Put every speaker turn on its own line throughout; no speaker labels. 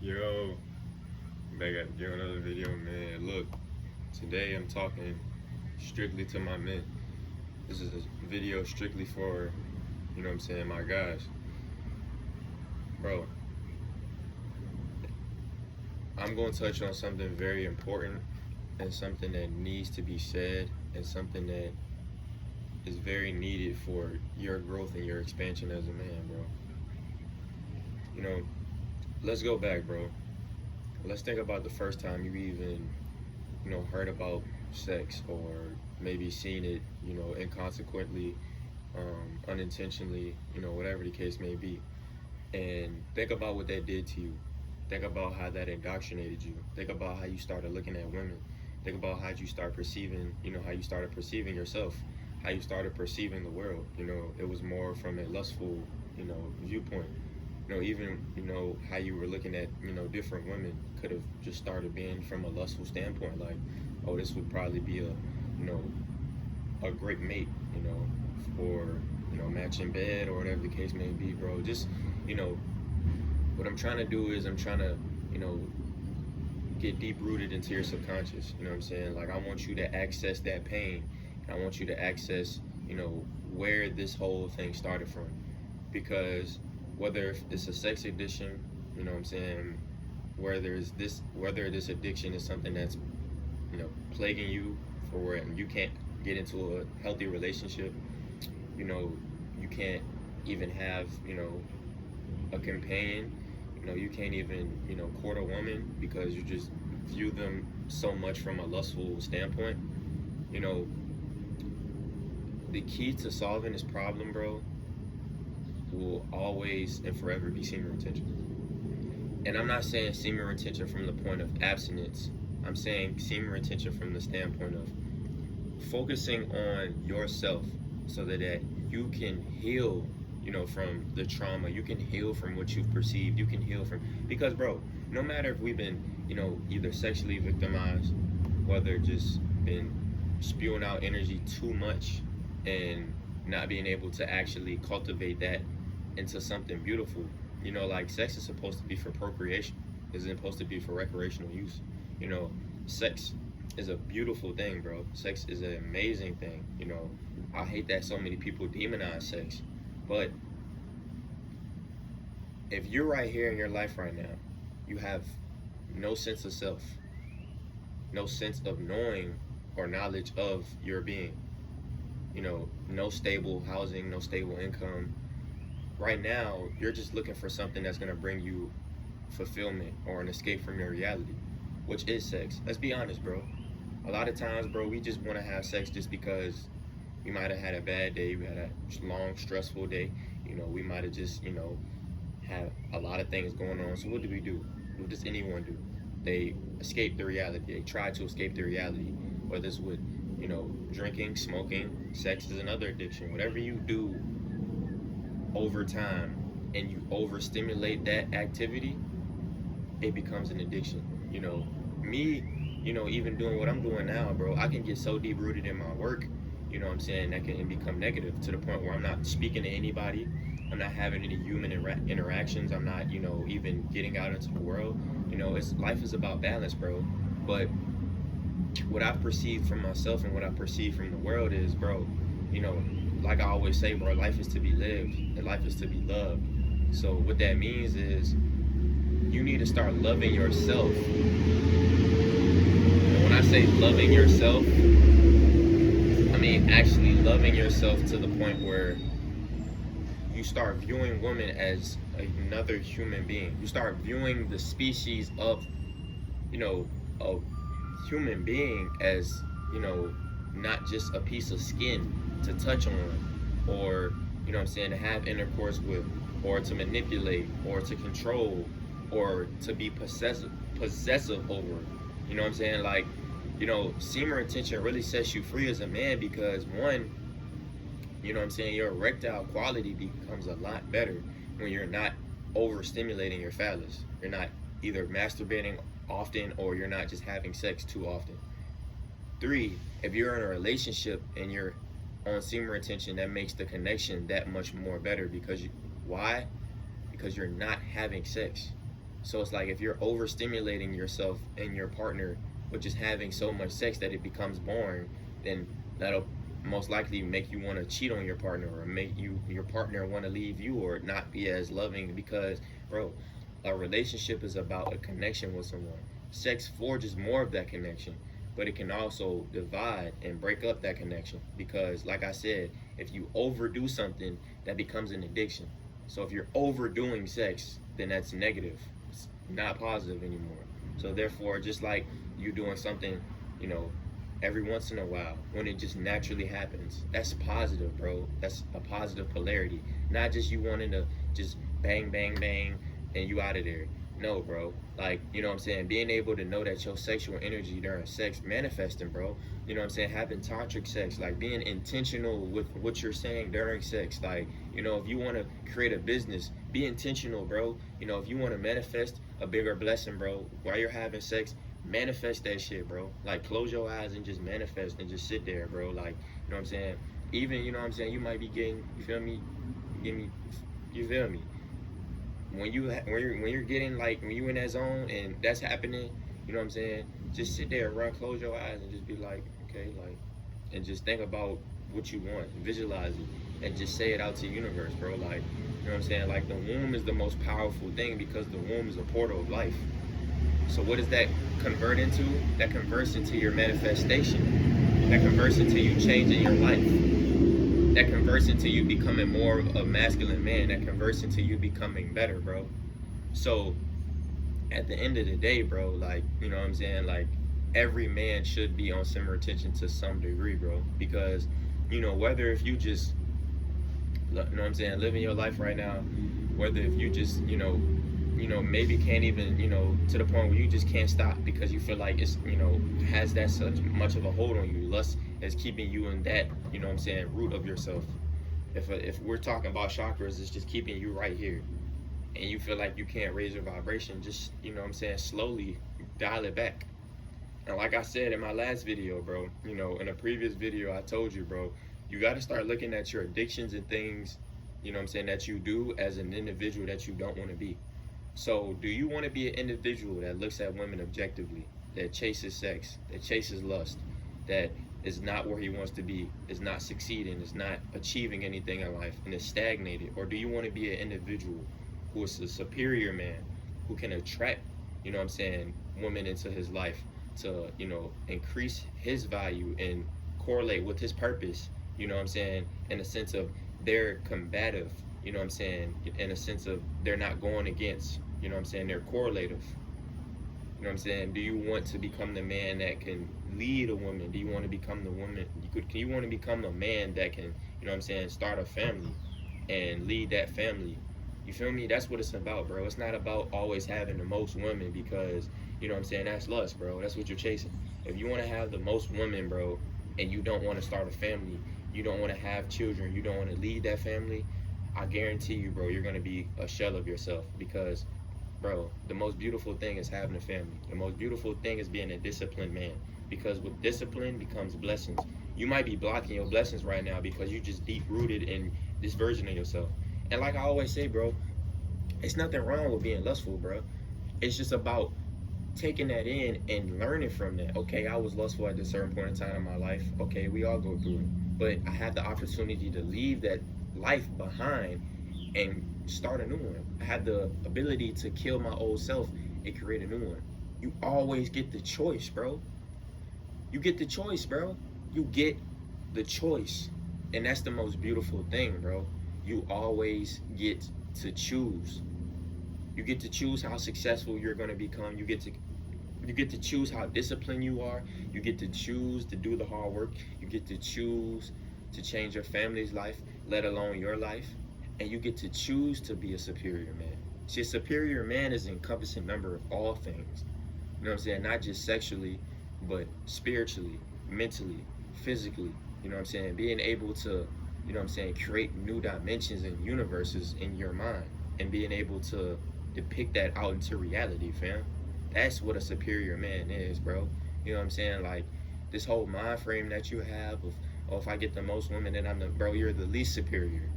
Yo, back at another video, man. Look, today I'm talking strictly to my men. This is a video strictly for, my guys. Bro, I'm going to touch on something very important and something that needs to be said and something that is very needed for your growth and your expansion as a man, bro. You know, let's go back, bro. Let's think about the first time you even heard about sex or maybe seen it, inconsequently, unintentionally, whatever the case may be. And think about what that did to you. Think about how that indoctrinated you. Think about how you started looking at women. Think about how you start perceiving, how you started perceiving yourself, how you started perceiving the world. It was more from a lustful, viewpoint. Even, how you were looking at, different women could have just started being from a lustful standpoint. Like, oh, this would probably be a great mate, for, matching bed or whatever the case may be, bro. Just, you know, what I'm trying to do is I'm trying to, get deep rooted into your subconscious. You know what I'm saying? Like, I want you to access that pain. I want you to access, where this whole thing started from. Because whether it's a sex addiction, you know what I'm saying, whether this addiction is something that's, plaguing you for where you can't get into a healthy relationship, you can't even have, a companion, you can't even, court a woman because you just view them so much from a lustful standpoint. You know, the key to solving this problem, bro, will always and forever be semen retention. And I'm not saying semen retention from the point of abstinence. I'm saying semen retention from the standpoint of focusing on yourself so that you can heal, from the trauma. You can heal from what you've perceived. You can heal from, because, bro, no matter if we've been, either sexually victimized, whether just been spewing out energy too much and not being able to actually cultivate that into something beautiful. Like, sex is supposed to be for procreation. It's supposed to be for recreational use. Sex is a beautiful thing, bro. Sex is an amazing thing. I hate that so many people demonize sex. But if you're right here in your life right now, you have no sense of self, no sense of knowing or knowledge of your being. No stable housing, no stable income. Right now, you're just looking for something that's gonna bring you fulfillment or an escape from your reality, which is sex. Let's be honest, bro. A lot of times, bro, we just want to have sex just because we might have had a bad day, we had a long, stressful day. We might have just, have a lot of things going on. So what do? What does anyone do? They escape the reality. They try to escape the reality, whether it's with, drinking, smoking, sex is another addiction. Whatever you do over time and you overstimulate that activity, it becomes an addiction. Me, even doing what I'm doing now, bro, I can get so deep rooted in my work, that can become negative to the point where I'm not speaking to anybody. I'm not having any human interactions. I'm not, even getting out into the world. Life is about balance, bro. But what I've perceived from myself and what I perceive from the world is, bro, like I always say, bro, life is to be lived and life is to be loved. So what that means is you need to start loving yourself. And when I say loving yourself, I mean actually loving yourself to the point where you start viewing women as another human being. You start viewing the species of, a human being as, not just a piece of skin to touch on or, to have intercourse with or to manipulate or to control or to be possessive over. Like, semen retention really sets you free as a man because, one, your erectile quality becomes a lot better when you're not overstimulating your phallus. You're not either masturbating often or you're not just having sex too often. 3, if you're in a relationship and you're on semen retention, that makes the connection that much more better because why? Because you're not having sex. So it's like if you're overstimulating yourself and your partner with just having so much sex that it becomes boring, then that'll most likely make you want to cheat on your partner, or make your partner want to leave you, or not be as loving. Because, bro, a relationship is about a connection with someone. Sex forges more of that connection, but it can also divide and break up that connection. Because, like I said, if you overdo something, that becomes an addiction. So if you're overdoing sex, then that's negative. It's not positive anymore. So therefore, just like you doing something, you know, every once in a while, when it just naturally happens, that's positive, bro. That's a positive polarity. Not just you wanting to just bang, bang, bang, and you out of there. No, bro. Like, you know what I'm saying? Being able to know that your sexual energy during sex manifesting, bro. You know what I'm saying? Having tantric sex, like being intentional with what you're saying during sex. Like, you know, if you want to create a business, be intentional, bro. You know, if you want to manifest a bigger blessing, bro, while you're having sex, manifest that shit, bro. Like, close your eyes and just manifest and just sit there, bro. Like, you know what I'm saying? Even, you know what I'm saying, you might be getting, you feel me? You feel me? When you're getting, like, when you in that zone and that's happening, you know what I'm saying? Just sit there, run, close your eyes, and just be like, okay, like, and just think about what you want, visualize it, and just say it out to the universe, bro. Like, you know what I'm saying? Like, the womb is the most powerful thing, because the womb is a portal of life. So what does that convert into? That converts into your manifestation. That converts into you changing your life. That converts into you becoming more of a masculine man. That converts into you becoming better, bro. So at the end of the day, bro, like, you know what I'm saying? Like, every man should be on similar attention to some degree, bro. Because, you know, whether if you just, you know what I'm saying, living your life right now, whether if you just, you know, maybe can't even, you know, to the point where you just can't stop because you feel like it's, you know, has that such much of a hold on you. Lust is keeping you in that, you know what I'm saying, root of yourself. If we're talking about chakras, it's just keeping you right here. And you feel like you can't raise your vibration, just, you know what I'm saying, slowly dial it back. And like I said in my last video, bro, you know, in a previous video, I told you, bro, you got to start looking at your addictions and things, you know what I'm saying, that you do as an individual that you don't want to be. So do you want to be an individual that looks at women objectively, that chases sex, that chases lust, that is not where he wants to be, is not succeeding, is not achieving anything in life, and is stagnated? Or do you want to be an individual who is a superior man, who can attract, you know what I'm saying, women into his life to, you know, increase his value and correlate with his purpose, you know what I'm saying, in a sense of they're combative, you know what I'm saying, in a sense of they're not going against, you know what I'm saying, they're correlative. You know what I'm saying? Do you want to become the man that can lead a woman? Do you want to become the woman? Can you want to become a man that can, you know what I'm saying, start a family and lead that family? You feel me? That's what it's about, bro. It's not about always having the most women, because, you know what I'm saying, that's lust, bro. That's what you're chasing. If you want to have the most women, bro, and you don't want to start a family, you don't want to have children, you don't want to lead that family, I guarantee you, bro, you're going to be a shell of yourself. Because, bro, the most beautiful thing is having a family. The most beautiful thing is being a disciplined man. Because with discipline becomes blessings. You might be blocking your blessings right now because you just deep rooted in this version of yourself. And like I always say, bro, it's nothing wrong with being lustful, bro. It's just about taking that in and learning from that. Okay, I was lustful at this certain point in time in my life. Okay, we all go through it. But I had the opportunity to leave that life behind and start a new one. I had the ability to kill my old self and create a new one. You always get the choice, bro. You get the choice, bro. You get the choice. And that's the most beautiful thing, bro. You always get to choose. You get to choose how successful you're going to become. You get to choose how disciplined you are. You get to choose to do the hard work. You get to choose to change your family's life, let alone your life. And you get to choose to be a superior man. See, a superior man is an encompassing number of all things. You know what I'm saying? Not just sexually, but spiritually, mentally, physically. You know what I'm saying? Being able to, you know what I'm saying, create new dimensions and universes in your mind, and being able to depict that out into reality, fam. That's what a superior man is, bro. You know what I'm saying? Like, this whole mind frame that you have of, oh, if I get the most women, then I'm the, bro, you're the least superior.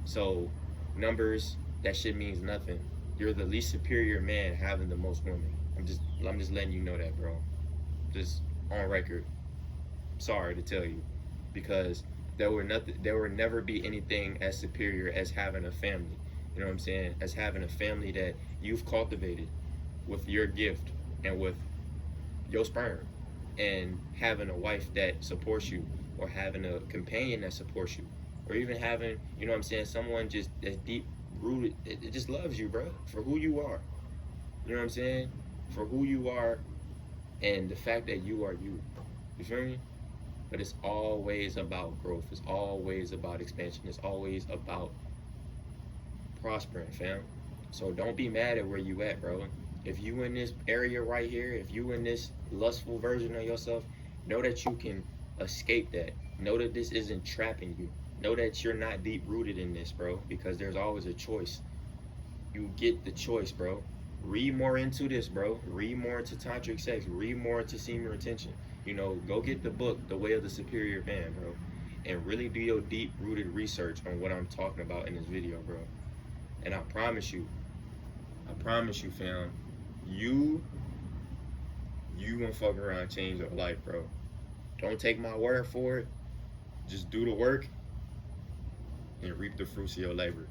So, numbers, that shit means nothing. You're the least superior man having the most women. I'm just letting you know that, bro. Just on record. Sorry to tell you, because there will never be anything as superior as having a family. You know what I'm saying? As having a family that you've cultivated with your gift and with your sperm, and having a wife that supports you, or having a companion that supports you, or even having, you know what I'm saying, someone just that's deep rooted, it just loves you, bro, for who you are. You know what I'm saying? For who you are, and the fact that you are you. You feel me? But it's always about growth. It's always about expansion. It's always about prospering, fam. So don't be mad at where you at, bro. If you in this area right here, if you in this lustful version of yourself, know that you can escape that. Know that this isn't trapping you. Know that you're not deep rooted in this, bro, because there's always a choice. You get the choice, bro. Read more into this, bro. Read more into tantric sex. Read more into semen retention. You know, go get the book, The Way of the Superior Man, bro, and really do your deep rooted research on what I'm talking about in this video, bro. And I promise you, fam, you gonna fuck around and change your life, bro. Don't take my word for it. Just do the work and reap the fruits of your labor.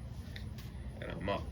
And I'm out.